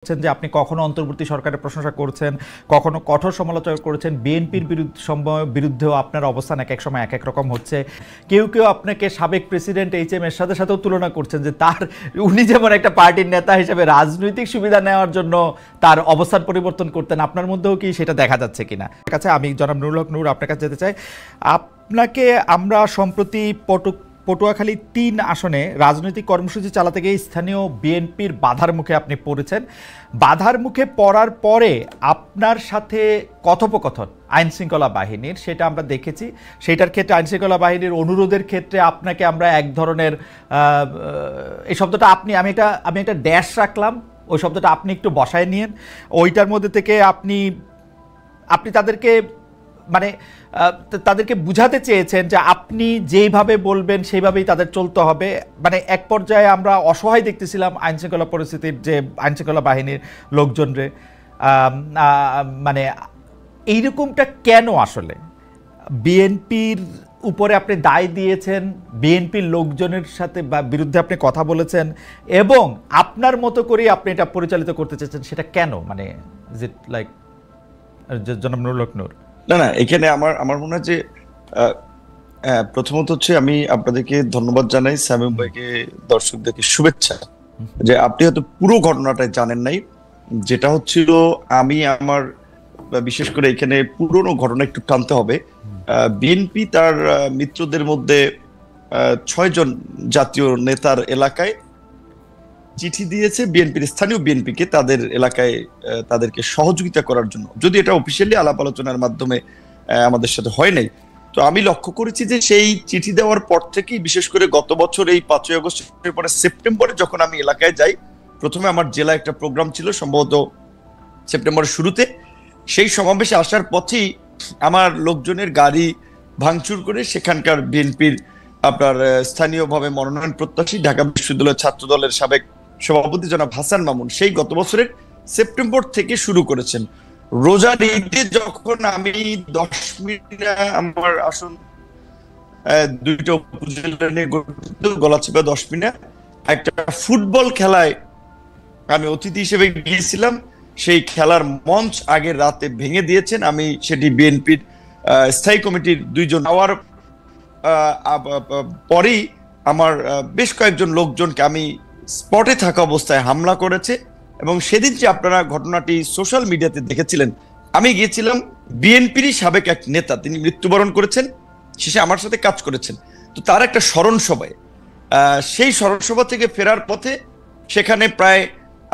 যে আপনি কখনো অন্তর্বর্তী সরকারের প্রশংসা করেছেন, কখনো কঠোর সমালোচনা করেছেন। বিএনপির বিরুদ্ধেও আপনার অবস্থান এক এক সময় এক এক রকম হচ্ছে। কেউ কেউ আপনাকে সাবেক প্রেসিডেন্ট এইচ.এম. এরশাদের সাথেও তুলনা করছেন যে উনি যেমন একটা পার্টির নেতা হিসেবে রাজনৈতিক সুবিধা নেওয়ার জন্য তার অবস্থান পরিবর্তন করতেন, আপনার মধ্যেও কি সেটা দেখা যাচ্ছে কিনা? কাছে আমি জনাব নুরুল হক নূর আপনার কাছে যেতে চাই। আপনাকে আমরা সম্প্রতি পটুয়াখালী ৩ আসনে রাজনৈতিক কর্মসূচি চালাতে গিয়ে স্থানীয় বিএনপির বাধার মুখে আপনি পড়েছেন। বাধার মুখে পড়ার পরে আপনার সাথে কথোপকথন আইনশৃঙ্খলা বাহিনীর, সেটা আমরা দেখেছি। সেটার ক্ষেত্রে আইনশৃঙ্খলা বাহিনীর অনুরোধের ক্ষেত্রে আপনাকে আমরা এক ধরনের এই শব্দটা আমি একটা ড্যাশ রাখলাম, ওই শব্দটা আপনি একটু বসায় নিয়েন। ওইটার মধ্যে থেকে আপনি তাদেরকে বুঝাতে চেয়েছেন যে আপনি যেইভাবে বলবেন সেইভাবেই তাদের চলতে হবে। মানে এক পর্যায়ে আমরা অসহায় দেখতেছিলাম আইনশৃঙ্খলা পরিস্থিতির, যে আইনশৃঙ্খলা বাহিনীর লোকজনরে। মানে এইরকমটা কেন? আসলে বিএনপির উপরে আপনি দায় দিয়েছেন, বিএনপির লোকজনের সাথে বা বিরুদ্ধে আপনি কথা বলেছেন এবং আপনার মতো করেই আপনি এটা পরিচালিত করতে চেয়েছেন, সেটা কেন? মানে ইজ ইট লাইক জনাব নুরুল হক নূর? না, এখানে আমার মনে হয় যে প্রথমত হচ্ছে আমি আপনাদেরকে ধন্যবাদ জানাই, শামীম ভাইকে, দর্শকদেরকে শুভেচ্ছা যে আপনি হয়তো পুরো ঘটনাটাই জানেন নাই। যেটা হচ্ছিল, আমি আমার বিশেষ করে এখানে পুরনো ঘটনা একটু টানতে হবে। বিএনপি তার মিত্রদের মধ্যে 6 জন জাতীয় নেতার এলাকায় চিঠি দিয়েছে বিএনপির স্থানীয় বিএনপিকে, তাদের এলাকায় তাদেরকে সহযোগিতা করার জন্য, যদি এটা অফিসিয়ালি আলাপ আলোচনার মাধ্যমে আমাদের সাথে হয় নাই। তো আমি লক্ষ্য করেছি যে সেই চিঠি দেওয়ার পর থেকেই, বিশেষ করে গত বছর এই 5ই আগস্টের পরে সেপ্টেম্বরে যখন আমি এলাকায় যাই, প্রথমে আমার জেলায় একটা প্রোগ্রাম ছিল সম্ভবত সেপ্টেম্বরের শুরুতে, সেই সমাবেশে আসার পথেই আমার লোকজনের গাড়ি ভাঙচুর করে সেখানকার বিএনপির আপনার স্থানীয়ভাবে মনোনয়ন প্রত্যাশী ঢাকা বিশ্ববিদ্যালয়ের ছাত্র দলের সাবেক সভাপতি জনাব হাসান মামুন সেই গত বছরের সেপ্টেম্বর থেকে শুরু করেছেন। রোজার ঈদে যখন আমি 10 মিনিট আমার আসন 2টা উপজেলা নিয়ে গঠিত গলাচিপা 10 মিনিট একটা ফুটবল খেলায় আমি অতিথি হিসেবে গিয়েছিলাম, সেই খেলার মঞ্চ আগের রাতে ভেঙে দিয়েছেন। আমি সেটি বিএনপির স্থায়ী কমিটির 2 জন হওয়ার পরেই আমার বেশ কয়েকজন লোকজনকে আমি স্পটে থাকা অবস্থায় হামলা করেছে। এবং সেদিন যে আপনারা ঘটনাটি সোশ্যাল মিডিয়াতে দেখেছিলেন, আমি গিয়েছিলাম বিএনপিরই সাবেক এক নেতা, তিনি মৃত্যুবরণ করেছেন, শেষে আমার সাথে কাজ করেছেন। তো তার একটা স্মরণ সভায়, সেই স্মরণ সভা থেকে ফেরার পথে সেখানে প্রায়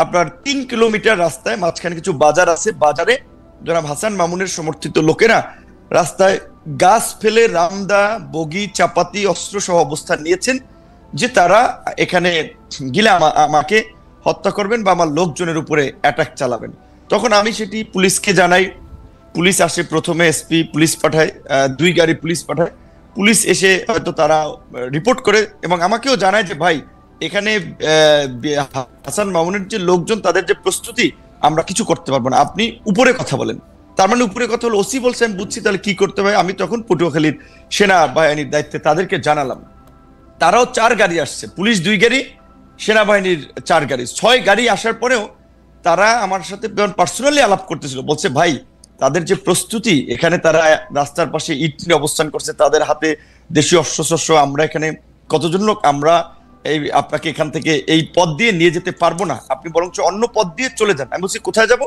আপনার 3 কিলোমিটার রাস্তায় মাঝখানে কিছু বাজার আছে, বাজারে জনাব হাসান মামুনের সমর্থিত লোকেরা রাস্তায় গাছ ফেলে রামদা, বগি, চাপাতি, অস্ত্র সহ অবস্থান নিয়েছেন যে তারা এখানে গিলে আমাকে হত্যা করবেন বা আমার লোকজনের উপরে অ্যাটাক চালাবেন। তখন আমি সেটি পুলিশকে জানাই, পুলিশ আসে, প্রথমে এসপি পুলিশ পাঠায়, 2 গাড়ি পুলিশ পাঠায়। পুলিশ এসে হয়তো তারা রিপোর্ট করে এবং আমাকেও জানায় যে ভাই এখানে হাসান মামুনের যে লোকজন, তাদের যে প্রস্তুতি, আমরা কিছু করতে পারবো না, আপনি উপরে কথা বলেন। তার মানে উপরে কথা হলো, ওসি বলছে, আমি বুঝছি, তাহলে কি করতে হবে। আমি তখন পটুয়াখালীর সেনাবাহিনীর দায়িত্বে তাদেরকে জানালাম। তারাও 4 গাড়ি আসছে, পুলিশ 2 গাড়ি, সেনাবাহিনীর 4 গাড়ি, 6 গাড়ি আসার পরেও তারা আমার সাথে পার্সোনালি আলাপ করতেছিল, বলছে ভাই তাদের যে প্রস্তুতি, এখানে তারা রাস্তার পাশে ইট নিয়ে অবস্থান করছে, তাদের হাতে দেশীয় অস্ত্রশস্ত্র, আমরা এখানে কতজন লোক, আমরা আপনাকে এখান থেকে এই পথ দিয়ে নিয়ে যেতে পারবো না, আপনি বরঞ্চ অন্য পথ দিয়ে চলে যান। আমি বলছি কোথায় যাব?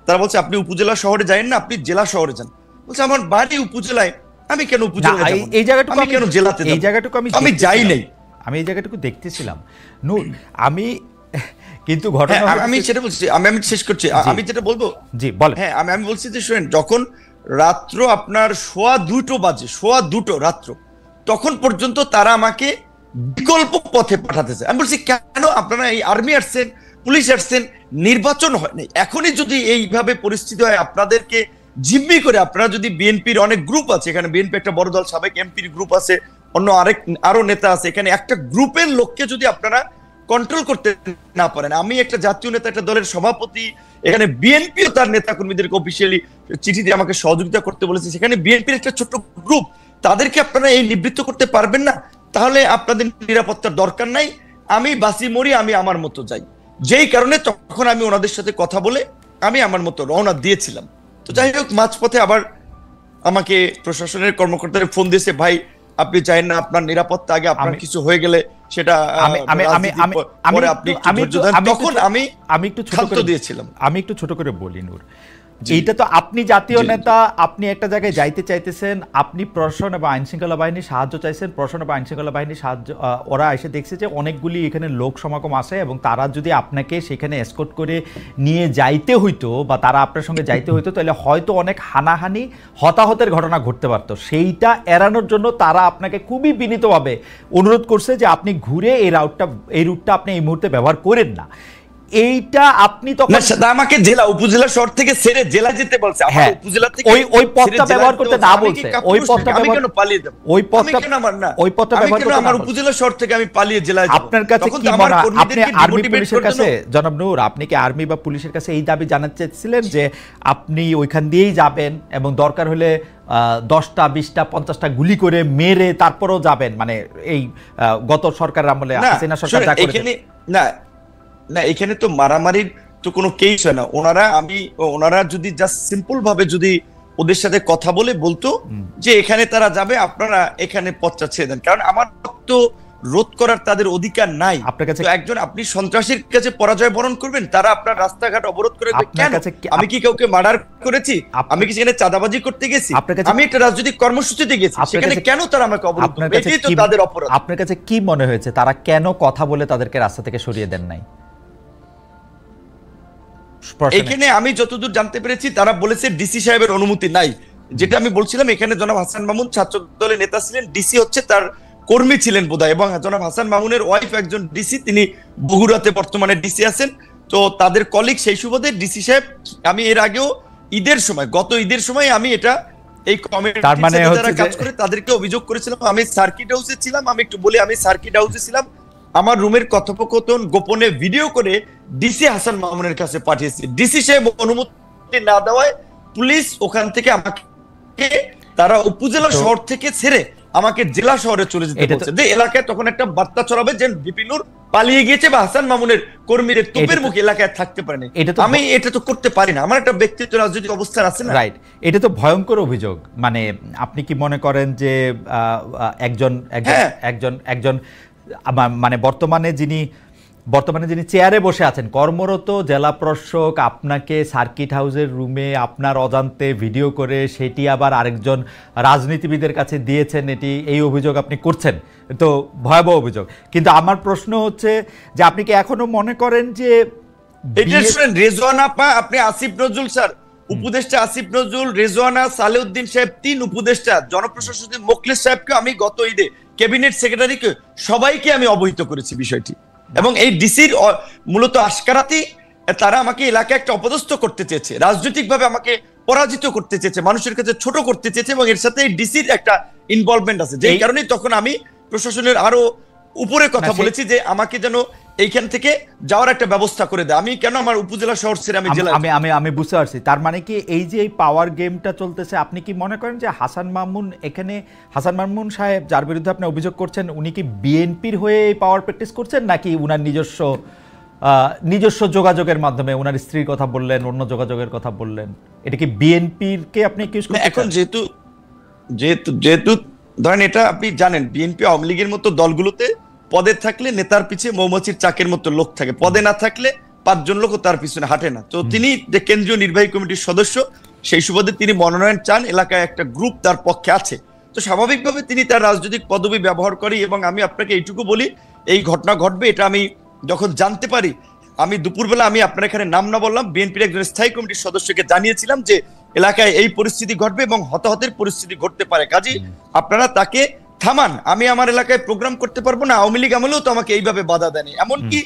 তারা বলছে আপনি উপজেলা শহরে যাবেন না, আপনি জেলা শহরে যান। বলছে আমার বাড়ি উপজেলায়, আমি কেন উপজেলায় যাব? এই জায়গাটুকু আমি কেন জেলাতে যাব? এই জায়গাটুকু আমি যাই নাই। আমি এই জায়গাটুকু দেখতেছিলাম নূর, আমি কিন্তু ঘটনা আমি সেটা বলছি, আমি শেষ করছি। আমি যেটা বলবো, জি বল। হ্যাঁ, আমি বলছি যে শুনেন, যখন রাত্র আপনার 2:15 বাজে, 2:15 রাত্র, তখন পর্যন্ত তারা আমাকে বিকল্প পথে পাঠাতেছে। আমি বলছি কেন? আপনারা এই আর্মি আসছেন, পুলিশ আসছেন, নির্বাচন হয় নাই, এখনই যদি এইভাবে পরিস্থিতি হয়, আপনাদেরকে জিম্মি করে, আপনারা যদি বিএনপির অনেক গ্রুপ আছে, এখানে বিএনপি একটা বড় দল, সাবেক এমপির গ্রুপ আছে, অন্য আরো নেতা আছে, এখানে একটা গ্রুপের লোককে যদি আপনারা কন্ট্রোল করতে না পারেন, আমি একটা জাতীয় নেতা, একটা দলের সভাপতি, এখানে বিএনপিও তার নেতা কর্মীদেরকে অফিসিয়ালি চিঠি দিয়ে আমাকে সহযোগিতা করতে বলেছে, সেখানে বিএনপির একটা ছোট্ট গ্রুপ, তাদেরকে আপনারা এই নিবৃত্ত করতে পারবেন না? তাহলে আপনাদের নিরাপত্তার দরকার নাই, আমি বাসি মরি, আমি আমার মতো যাই। যেই কারণে তখন আমি ওনাদের সাথে কথা বলে আমি আমার মতো রওনা দিয়েছিলাম। তো যাই হোক, মাঝপথে আবার আমাকে প্রশাসনের কর্মকর্তারা ফোন দিয়েছে, ভাই আপনি চাইেন না আপনার নিরাপত্তা আগে, আপনার কিছু হয়ে গেলে সেটা আমি একটু ছোট করে বলি নূর, এইটা তো আপনি জাতীয় নেতা, আপনি একটা জায়গায় যাইতে চাইতেছেন, আপনি প্রশাসন এবং আইন শৃঙ্খলা বাহিনীর সাহায্য চাইছেন, প্রশাসন এবং আইন শৃঙ্খলা বাহিনীর সাহায্য, ওরা এসে দেখছে যে অনেকগুলি এখানে লোক সমাগম আসে এবং তারা যদি আপনাকে সেখানে এসকর্ট করে নিয়ে যাইতে হইতো বা তারা আপনার সঙ্গে যাইতে হইতো, তাহলে হয়তো অনেক হানাহানি হতাহতের ঘটনা ঘটতে পারতো। সেইটা এড়ানোর জন্য তারা আপনাকে খুবই বিনীতভাবে অনুরোধ করছে যে আপনি ঘুরে এই রুটটা আপনি এই মুহূর্তে ব্যবহার করেন না। এইটা আপনি তখন আমাকে জেলা উপজেলা শহর থেকে ছেড়ে জেলা যেতে বলছে, আমার উপজেলা থেকে ওই পথটা ব্যবহার করতে না বলছে, ওই পথটা আমি কেন পালিয়ে যাব? ওই পথটা ওই পথটা ব্যবহার করতে আমার উপজেলা শহর থেকে আমি পালিয়ে জেলায় যাব? আপনার কাছে কি মনে হয়, আপনি আর্মি পুলিশের কাছে, জনাব নূর, আপনি কি আর্মি বা পুলিশের কাছে এই দাবি জানাতে চাইছিলেন যে আপনি ওইখান দিয়েই যাবেন এবং দরকার হলে 10টা 20টা 50টা গুলি করে মেরে তারপরেও যাবেন, মানে এই গত সরকারের আমলে হাসিনা সরকার যা করেছে? না, এখানে তো মারামারির তো কোনো কেস হয় না। ওনারা যদি জাস্ট সিম্পল ভাবে যদি ওদের সাথে কথা বলে বলতো যে এখানে তারা যাবে, আপনারা এখানে পথটা ছেড়ে দেন, কারণ আমার তো রোধ করার তাদের অধিকার নাই। আপনার কাছে একজন আপনি সন্ত্রাসীর কাছে পরাজয় বরণ করবেন, তারা আপনার রাস্তাঘাট অবরোধ করে কেন? আমি কি কাউকে মার্ডার করেছি? আমি কি সেখানে চাঁদাবাজি করতে গেছি? আমি একটা রাজনৈতিক কর্মসূচিতে গেছি, সেখানে কেন তারা আমাকে অবরোধ করবে? এটাই তো তাদের অপরাধ। আপনার কাছে কি মনে হয়েছে তারা কেন কথা বলে তাদেরকে রাস্তা থেকে সরিয়ে দেন নাই? এখানে আমি যতদূর জানতে পেরেছি তারা বলেছে ডিসি সাহেবের অনুমতি নাই। যেটা আমি বলছিলাম, এখানে জনাব হাসান মামুন ছাত্র দলের নেতা ছিলেন, ডিসি হচ্ছে তার কর্মী ছিলেন বোধহয়, এবং জনাব হাসান মামুনের ওয়াইফ একজন ডিসি, তিনি বগুড়াতে বর্তমানে ডিসি আছেন। তো তাদের কলিগ, সেই সুবাদে ডিসি সাহেব, আমি এর আগেও গত ঈদের সময় আমি এটা এই কমিটির সাথে যারা কাজ করে তাদেরকে অভিযোগ করেছিলাম। আমি সার্কিট হাউসে ছিলাম, আমি একটু বলি, আমি সার্কিট হাউসে ছিলাম, আমার রুমের কথোপকথন গোপনে ভিডিও করে ডিসি হাসান মামুনের কাছে পাঠিয়েছি। ডিসি সাহেব অনুমতি না দেওয়ায় পুলিশ ওখান থেকে আমাকে, তারা উপজেলা শহর থেকে ছেড়ে আমাকে জেলা শহরে চলে যেতে বলছে, যে এলাকায় তখন একটা বার্তা ছড়াবে যে বিপিনুর পালিয়ে গিয়েছে বা হাসান মামুনের কর্মীদের তোপের মুখে এলাকায় থাকতে পারেনি। আমি এটা তো করতে পারি না, আমার একটা ব্যক্তিগত রাজনৈতিক অবস্থান আছে না। রাইট, এটা তো ভয়ঙ্কর অভিযোগ। মানে আপনি কি মনে করেন যে একজন মানে বর্তমানে যিনি চেয়ারে বসে আছেন, কর্মরত জেলা প্রশাসক, আপনাকে সার্কিট হাউসের রুমে আপনার অজান্তে ভিডিও করে সেটি আবার আরেকজন রাজনীতিবিদের কাছে দিয়েছেন, এই অভিযোগ আপনি করছেন, তো ভয়াবহ অভিযোগ। কিন্তু আমার প্রশ্ন হচ্ছে যে আপনি কি এখনো মনে করেন যে রেজওয়ানা, আপনি আসিফ নজরুল স্যার, উপদেষ্টা আসিফ নজরুল, রেজওয়ানা, সালেউদ্দিন সাহেব, 3 উপদেষ্টা, জনপ্রশাসক মোখলেস সাহেবকে আমি গত ঈদে, ক্যাবিনেট সেক্রেটারিকে, সবাইকে আমি অবহিত করেছি বিষয়টি। এবং এই ডিসির মূলত আশকারাতেই তারা আমাকে এলাকায় একটা অপদস্থ করতে চেয়েছে, রাজনৈতিকভাবে আমাকে পরাজিত করতে চেয়েছে, মানুষের কাছে ছোট করতে চেয়েছে, এবং এর সাথে ডিসির একটা ইনভলভমেন্ট আছে, যেই কারণে তখন আমি প্রশাসনের আরো উপরে কথা বলেছি যে আমাকে যেন এইখান থেকে যাওয়ার একটা ব্যবস্থা করে দেয়। আমি কেন আমার উপজেলা শহর ছেড়ে আমি জেলা? আমি বুঝতে পারছি। তার মানে কি এই যে এই পাওয়ার গেমটা চলতেছে, আপনি কি মনে করেন যে হাসান মামুন সাহেব যার বিরুদ্ধে আপনি অভিযোগ করছেন, উনি কি বিএনপির হয়ে এই পাওয়ার প্র্যাকটিস করছেন, নাকি উনার নিজস্ব যোগাযোগের মাধ্যমে, উনার স্ত্রীর কথা বললেন, অন্য যোগাযোগের কথা বললেন, এটা কি বিএনপির কে আপনি অ্যাকিউজ করছেন? এখন যেহেতু ধরেন, এটা আপনি জানেন, বিএনপি আওয়ামী লীগের মতো দলগুলোতে পদে থাকলে নেতার পিছে মৌমাছির চাকের মতো লোক থাকে, পদে না থাকলে 5 জন লোক তার পিছনে হাঁটে না। তো তিনি যে কেন্দ্রীয় নির্বাহী কমিটির সদস্য, সেই সুবাদে তিনি মনোনয়ন চান, এলাকায় একটা গ্রুপ তার পক্ষে আছে, তো স্বাভাবিকভাবে তিনি তার রাজনৈতিক পদবি ব্যবহার করে। এবং আমি আপনাকে এইটুকু বলি, এই ঘটনা ঘটবে এটা আমি যখন জানতে পারি, আমি দুপুরবেলা, আমি আপনার এখানে নাম না বললাম, বিএনপির একজন স্থায়ী কমিটির সদস্যকে জানিয়েছিলাম যে এলাকায় এই পরিস্থিতি ঘটবে এবং হতাহতের পরিস্থিতি ঘটতে পারে, কাজেই আপনারা তাকে থামান। আমি আমার এলাকায় প্রোগ্রাম করতে পারবো না, আওয়ামী লীগ আমলেও তো আমাকে এইভাবে বাধা দেয়নি। এমনকি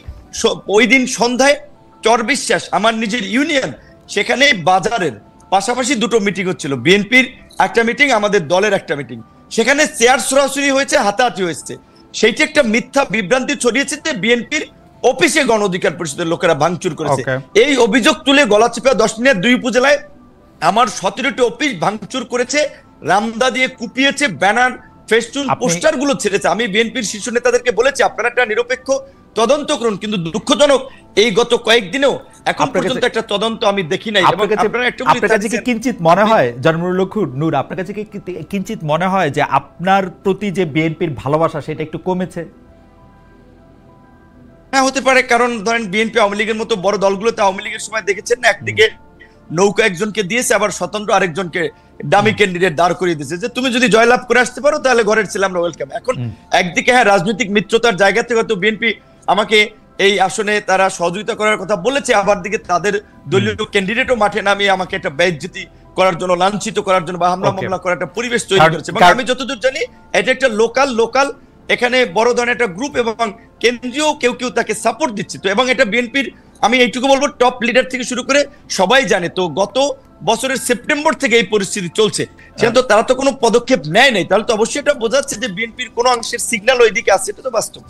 ওই দিন সন্ধ্যায় চর বিশ্বাস, আমার নিজের ইউনিয়ন, সেখানে বাজারের পাশাপাশি 2টো মিটিং হচ্ছিল, বিএনপির একটা মিটিং, আমাদের দলের একটা মিটিং, সেখানে চেয়ার সরাসরি হয়েছে, হাতাহাতি হয়েছে। সেইটি একটা মিথ্যা বিভ্রান্তি ছড়িয়েছে যে বিএনপির অফিসে গণ অধিকার পরিষদের লোকেরা ভাঙচুর করেছে। এই অভিযোগ তুলে গলাচিপা 10 মিনিট 2 উপজেলায় আমার 17টি অফিস ভাঙচুর করেছে, রামদা দিয়ে কুপিয়েছে, ব্যানার, ফেস্টুন, পোস্টার গুলো ছেড়েছে। আমি বিএনপির শীর্ষ নেতাদেরকে বলেছি, আপনারা একটা নিরপেক্ষ তদন্ত করুন, কিন্তু দুঃখজনক এই গত কয়েকদিনেও এখন পর্যন্ত একটা তদন্ত আমি দেখি নাই। এবং আপনার কাছে কি কিঞ্চিত মনে হয় জনাব নূর, আপনার কাছে কি কিঞ্চিত মনে হয় যে আপনার প্রতি যে বিএনপির ভালোবাসা সেটা একটু কমেছে? হ্যাঁ, হতে পারে। কারণ ধরেন বিএনপি আওয়ামী লীগের মতো বড় দলগুলোতে আওয়ামী লীগের সময় দেখেছেন না, একদিকে নৌকা একজনকে দিয়েছে, আবার স্বতন্ত্র আরেকজনকে দামি ক্যান্ডিডেট দাঁড় করিয়ে দিয়েছে যে তুমি যদি জয়লাভ করে আসতে পারো তাহলে ঘরের ছেলে আমরা ওয়েলকাম। এখন একদিকে হ্যাঁ রাজনৈতিক মিত্রতার জায়গা থেকে হয়তো বিএনপি আমাকে এই আসনে তারা সহযোগিতা করার কথা বলেছে, আবার দিকে তাদের দলীয় ক্যান্ডিডেটও মাঠে নামিয়ে আমাকে একটা বেইজ্জতি করার জন্য, লাঞ্ছিত করার জন্য বা হামলা মামলা করার একটা পরিবেশ তৈরি করেছে। এবং আমি যতদূর জানি এটা একটা লোকাল এখানে বড় ধরনের একটা গ্রুপ এবং কেন্দ্রীয় কেউ তাকে সাপোর্ট দিচ্ছে। তো এবং এটা বিএনপির, আমি এইটুকু বলবো, টপ লিডার থেকে শুরু করে সবাই জানে। তো গত বছরের সেপ্টেম্বর থেকে এই পরিস্থিতি চলছে, সেহেতু তারা তো কোনো পদক্ষেপ নেয় নাই, তাহলে তো অবশ্যই এটা বোঝাচ্ছে যে বিএনপির কোনো অংশের সিগন্যাল ওইদিকে আছে, এটা তো বাস্তব।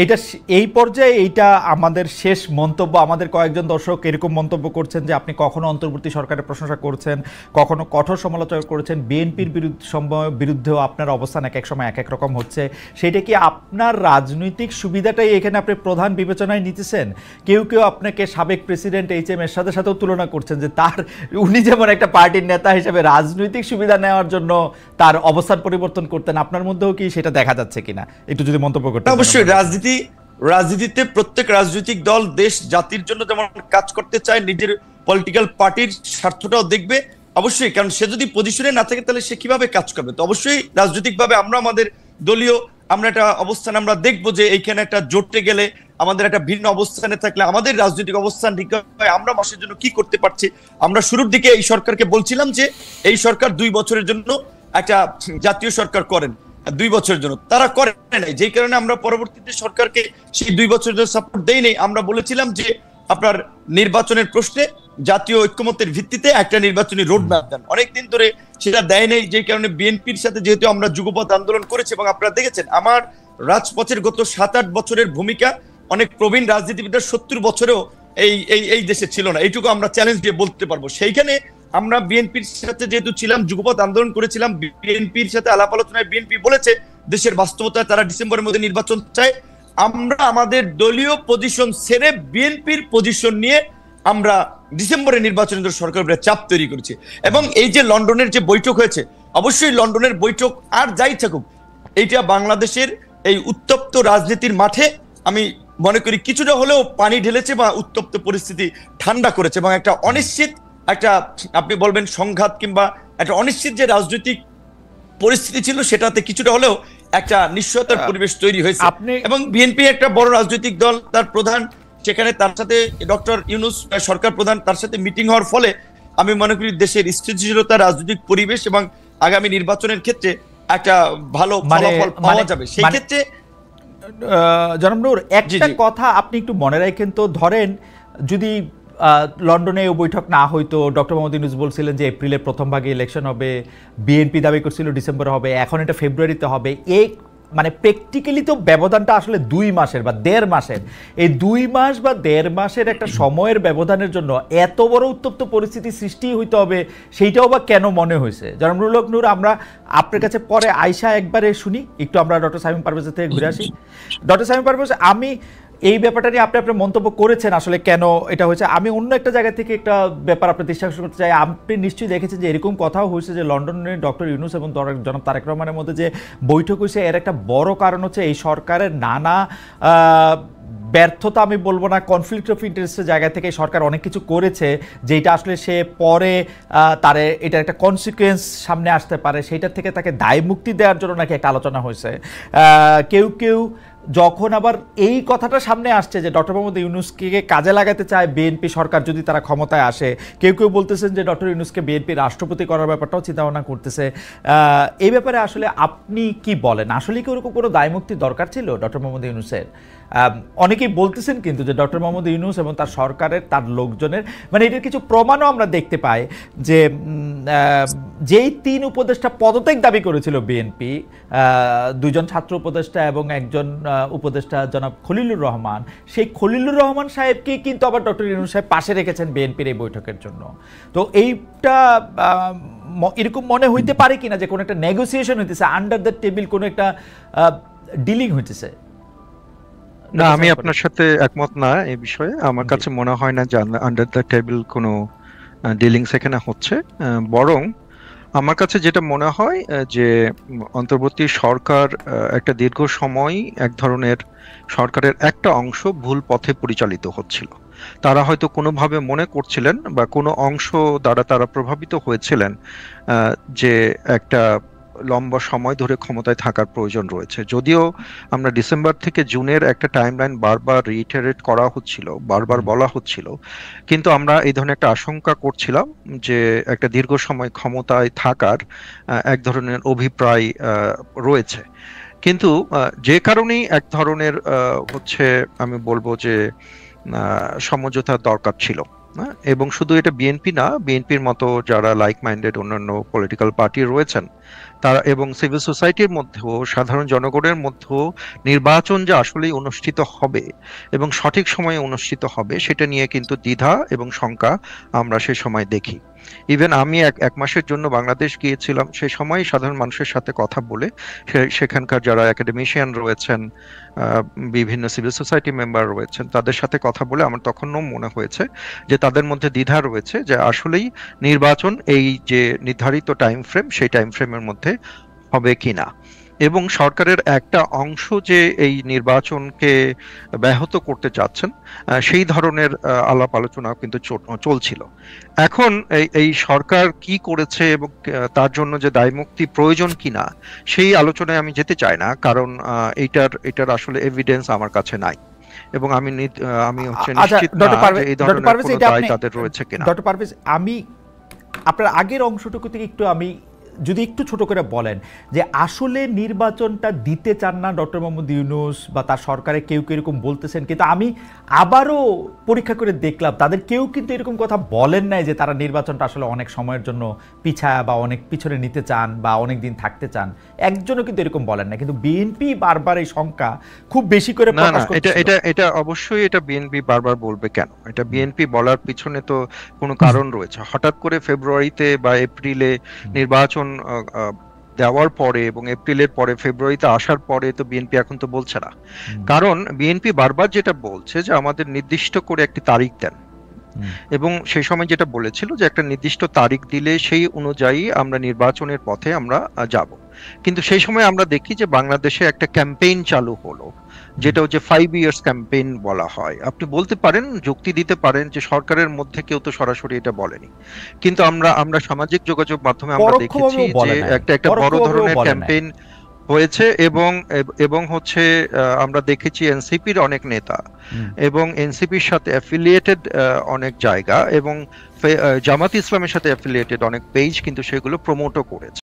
এটা এই পর্যায়ে এইটা আমাদের শেষ মন্তব্য। আমাদের কয়েকজন দর্শক এরকম মন্তব্য করছেন যে আপনি কখনো অন্তর্বর্তী সরকারের প্রশংসা করছেন, কখনো কঠোর সমালোচনা করেছেন, বিএনপির বিরুদ্ধেও আপনার অবস্থান এক এক সময় এক এক রকম হচ্ছে। সেটা কি আপনার রাজনৈতিক সুবিধাটাই এখানে আপনি প্রধান বিবেচনায় নিতেছেন? কেউ আপনাকে সাবেক প্রেসিডেন্ট এইচ.এম. এরশাদের সাথেও তুলনা করছেন যে উনি যেমন একটা পার্টির নেতা হিসেবে রাজনৈতিক সুবিধা নেওয়ার জন্য তার অবস্থান পরিবর্তন করতেন, আপনার মধ্যেও কি সেটা দেখা যাচ্ছে কিনা একটু যদি মন্তব্য করতেন। অবশ্যই রাজনীতিতে প্রত্যেক রাজনৈতিক দল দেশ জাতির জন্য যেমন কাজ করতে চায়, নিজের পলিটিক্যাল পার্টির স্বার্থটাও দেখবে অবশ্যই। কারণ সে যদি পজিশনে না থাকে তাহলে সে কিভাবে কাজ করবে। তো অবশ্যই রাজনৈতিকভাবে আমরা আমাদের দলীয় একটা অবস্থান আমরা দেখবো যে এইখানে একটা জোটে গেলে, আমাদের একটা ভিন্ন অবস্থানে থাকলে আমাদের রাজনৈতিক অবস্থান ঠিক হয়, আমরা মানুষের জন্য কি করতে পারছি। আমরা শুরুর দিকে এই সরকারকে বলছিলাম যে এই সরকার 2 বছরের জন্য একটা জাতীয় সরকার করেন, 2 বছরের জন্য তারা করে নাই, যেই কারণে আমরা পরবর্তীতে সরকারকে সেই 2 বছরের জন্য সাপোর্ট দেই নাই। আমরা বলেছিলাম যে আপনার নির্বাচনের প্রশ্নে জাতীয় ঐক্যমত্যের ভিত্তিতে একটা নির্বাচনী রোড ম্যাপ দেন। অনেকদিন ধরে সেটা দেয় নাই, যেই কারণে বিএনপির সাথে যেহেতু আমরা যুগপৎ আন্দোলন করেছি এবং আপনারা দেখেছেন আমার রাজপথের গত 7-8 বছরের ভূমিকা অনেক প্রবীণ রাজনীতিবিদরা 70 বছরেও এই দেশে ছিল না, এইটুকু আমরা চ্যালেঞ্জ দিয়ে বলতে পারবো। সেইখানে আমরা বিএনপির সাথে যেহেতু ছিলাম, যুগপৎ আন্দোলন করেছিলাম, বিএনপির সাথে আলাপ আলোচনায় বিএনপি বলেছে দেশের বাস্তবতায় তারা ডিসেম্বরের মধ্যে নির্বাচন চায়। আমরা আমাদের দলীয় পজিশন ছেড়ে বিএনপির পজিশন নিয়ে আমরা ডিসেম্বরে নির্বাচনের জন্য সরকারের চাপ তৈরি করেছি। এবং এই যে লন্ডনের যে বৈঠক হয়েছে, অবশ্যই লন্ডনের বৈঠক আর যাই থাকুক, এইটা বাংলাদেশের এই উত্তপ্ত রাজনীতির মাঠে আমি মনে করি কিছুটা হলেও পানি ঢেলেছে বা উত্তপ্ত পরিস্থিতি ঠান্ডা করেছে। এবং একটা অনিশ্চিত, একটা আপনি বলবেন সংঘাত কিংবা একটা অনিশ্চিত যে রাজনৈতিক পরিস্থিতি ছিল, সেটাতে কিছুটা হলেও একটা নিশ্চয়তার পরিবেশ তৈরি হয়েছে। এবং বিএনপি একটা বড় রাজনৈতিক দল, তার প্রধান সেখানে, তার সাথে ডক্টর ইউনূস সরকার প্রধান, তার সাথে মিটিং হওয়ার ফলে আমি মনে করি দেশের স্থিতিশীলতা, রাজনৈতিক পরিবেশ এবং আগামী নির্বাচনের ক্ষেত্রে একটা ভালো ফলাফল পাওয়া যাবে। সেই ক্ষেত্রে জনাব নূর, একটা কথা আপনি একটু মনে রাখেন তো, ধরেন যদি লন্ডনে বৈঠক না হইতো, ডক্টর মোহাম্মদ ইউনূস বলছিলেন যে এপ্রিলের প্রথম ভাগে ইলেকশন হবে, বিএনপি দাবি করছিল ডিসেম্বরে হবে, এখন এটা ফেব্রুয়ারিতে হবে। এই মানে প্র্যাকটিক্যালি তো ব্যবধানটা আসলে 2 মাসের বা 1.5 মাসের। এই 2 মাস বা 1.5 মাসের একটা সময়ের ব্যবধানের জন্য এত বড় উত্তপ্ত পরিস্থিতি সৃষ্টি হইতে হবে, সেইটাও বা কেন মনে হয়েছে? জনাব নূর, আমরা আপনার কাছে পরে আয়শা একবারে শুনি, একটু আমরা ডক্টর শামীম পারভেজের থেকে ঘুরে আসি। ডক্টর শামীম পারভেজ, আমি এই ব্যাপারটা নিয়ে আপনি আপনার মন্তব্য করেছেন আসলে কেন এটা হয়েছে। আমি অন্য একটা জায়গা থেকে একটা ব্যাপার আপনার দৃষ্টি করতে চাই। আপনি নিশ্চয়ই দেখেছেন যে এরকম কথাও হয়েছে যে লন্ডনে ডক্টর ইউনূস এবং জনাব তারেক রহমানের মধ্যে যে বৈঠক হয়েছে, এর একটা বড় কারণ হচ্ছে এই সরকারের নানা ব্যর্থতা, আমি বলবো না, কনফ্লিক্ট অফ ইন্টারেস্টের জায়গা থেকে সরকার অনেক কিছু করেছে যেটা আসলে সে পরে তার এটার একটা কনসিকুয়েন্স সামনে আসতে পারে, সেইটার থেকে তাকে দায় মুক্তি দেওয়ার জন্য নাকি একটা আলোচনা হয়েছে। কেউ যখন আবার এই কথাটা সামনে আসছে যে ডক্টর মোহাম্মদ ইউনূসকে কাজে লাগাতে চায় বিএনপি সরকার যদি তারা ক্ষমতায় আসে, কেউ বলতেছেন যে ডক্টর ইউনূসকে বিএনপি রাষ্ট্রপতি করার ব্যাপারটাও চিন্তাভাবনা করতেছে। এই ব্যাপারে আসলে আপনি কি বলেন? আসলে কি ওরকম কোনো দায়মুক্তি দরকার ছিল ডক্টর মোহাম্মদ ইউনূসের? অনেকেই বলতেছেন কিন্তু যে ডক্টর মোহাম্মদ ইউনূস এবং তার সরকারের, তার লোকজনের, মানে এটার কিছু প্রমাণও আমরা দেখতে পাই যে যেই 3 উপদেষ্টা পদত্যাগ দাবি করেছিল বিএনপি, 2 জন ছাত্র উপদেষ্টা এবং একজন উপদেষ্টা জনাব খলিলুর রহমান, সেই খলিলুর রহমান সাহেবকে কিন্তু আবার ডক্টর ইউনূস সাহেব পাশে রেখেছেন বিএনপির এই বৈঠকের জন্য। তো এইটা এরকম মনে হইতে পারে কিনা যে কোনো একটা নেগোসিয়েশন হইতেছে, আন্ডার দ্য টেবিল কোনো একটা ডিলিং হইতেছে? না, আমি আপনার সাথে একমত না এই বিষয়ে। আমার জি। কাছে মনে হয় না যে আন্ডার দ্য টেবিল কোনো ডিলিংস এখানে হচ্ছে। বরং আমার কাছে যেটা মনে হয় যে অন্তর্বর্তী সরকার একটা দীর্ঘ সময় এক ধরনের সরকারের একটা অংশ ভুল পথে পরিচালিত হচ্ছিল। তারা হয়তো কোনোভাবে মনে করছিলেন বা কোনো অংশ দ্বারা তারা প্রভাবিত হয়েছিলেন যে একটা লম্বা সময় ধরে ক্ষমতায় থাকার প্রয়োজন রয়েছে। যদিও আমরা ডিসেম্বর থেকে জুনের একটা টাইমলাইন বারবার রিইটারেট করা হচ্ছিল, বারবার বলা হচ্ছিল, কিন্তু আমরা এই ধরনের একটা আশঙ্কা করছিলাম যে একটা দীর্ঘ সময় ক্ষমতায় থাকার এক ধরনের অভিপ্রায় রয়েছে। কিন্তু যে কারণেই এক ধরনের হচ্ছে আমি বলবো যে সমঝোতার দরকার ছিল। এবং শুধু এটা বিএনপি না, বিএনপির মতো যারা লাইক মাইন্ডেড অন্যান্য পলিটিক্যাল পার্টি রয়েছেন তারা এবং সিভিল সোসাইটির মধ্যেও সাধারণ জনগণের মধ্যেও নির্বাচন যে আসলেই অনুষ্ঠিত হবে এবং সঠিক সময়ে অনুষ্ঠিত হবে সেটা নিয়ে কিন্তু দ্বিধা এবং শঙ্কা আমরা সে সময় দেখি। ইভেন আমি এক মাসের জন্য বাংলাদেশ গিয়েছিলাম, সে সময় সাধারণ মানুষের সাথে কথা বলে সেখানকার যারা একাডেমিশিয়ান রয়েছেন, বিভিন্ন সিভিল সোসাইটি মেম্বার রয়েছেন, তাদের সাথে কথা বলে আমার তখনও মনে হয়েছে যে তাদের মধ্যে দ্বিধা রয়েছে যে আসলেই নির্বাচন এই যে নির্ধারিত টাইম ফ্রেম সেই টাইম ফ্রেমের মধ্যে হবে কিনা। এবং সরকারের একটা অংশ যে এই নির্বাচনকে ব্যাহত করতে চাচ্ছেন সেই ধরনের আলাপ আলোচনা কিন্তু চলছিল। এখন এই সরকার কি করেছে এবং তার জন্য যে দায়মুক্তি প্রয়োজন কিনা সেই আলোচনায় আমি যেতে চাই না, কারণ এটার আসলে এভিডেন্স আমার কাছে নাই এবং আমি হচ্ছে নিশ্চিত না যে এই ধরনের কোনো দায় তাদের রয়েছে কিনা। ডক্টর পারভেজ, আমি আপনার আগের অংশটুকু থেকে যদি একটু ছোট করে বলেন যে আসলে নির্বাচনটা দিতে চান না ডক্টর মোহাম্মদ ইউনূস বা তার সরকারে কেউ কেউ এরকম বলতেছেন, কিন্তু আমি আবারও পরীক্ষা করে দেখলাম তাদের কেউ কিন্তু এরকম কথা বলেন নাই যে তারা নির্বাচনটা আসলে অনেক সময়ের জন্য পিছায়া বা অনেক পিছনে নিতে চান বা অনেক দিন থাকতে চান, একজনও কিন্তু এরকম বলেন না। কিন্তু বিএনপি বারবার এই শঙ্কা খুব বেশি করে প্রকাশ করছে। এটা অবশ্যই এটা বিএনপি বারবার বলবে কেন? এটা বিএনপি বলার পিছনে তো কোনো কারণ রয়েছে। হঠাৎ করে ফেব্রুয়ারিতে বা এপ্রিলে নির্বাচন দেওয়ার পরে এবং এপ্রিলের পরে ফেব্রুয়ারিতে আসার পরে তো বিএনপি এখন তো বলছে না। কারণ বিএনপি বারবার যেটা বলছে যে আমাদের নির্দিষ্ট করে একটি তারিখ দেন, এবং সেই সময় যেটা বলেছিল যে একটা নির্দিষ্ট তারিখ দিলে সেই অনুযায়ী আমরা নির্বাচনের পথে আমরা যাব। কিন্তু সেই সময় আমরা দেখি যে বাংলাদেশে একটা ক্যাম্পেইন চালু হলো, যেটা হচ্ছে 5 ইয়ার্স ক্যাম্পেইন বলা হয়। আপনি বলতে পারেন, যুক্তি দিতে পারেন যে সরকারের মধ্যে কেউ তো সরাসরি এটা বলেনি, কিন্তু আমরা সামাজিক যোগাযোগ মাধ্যমে আমরা দেখেছি যে একটা বড় ধরনের ক্যাম্পেইন হয়েছে এবং হচ্ছে আমরা দেখেছি এনসিপির অনেক নেতা এবং এনসিপির সাথে অ্যাফিলিয়েটেড অনেক জায়গা এবং জামাত ইসলামের সাথে অ্যাফিলিয়েটেড অনেক পেজ কিন্তু সেগুলো প্রমোটও করেছে।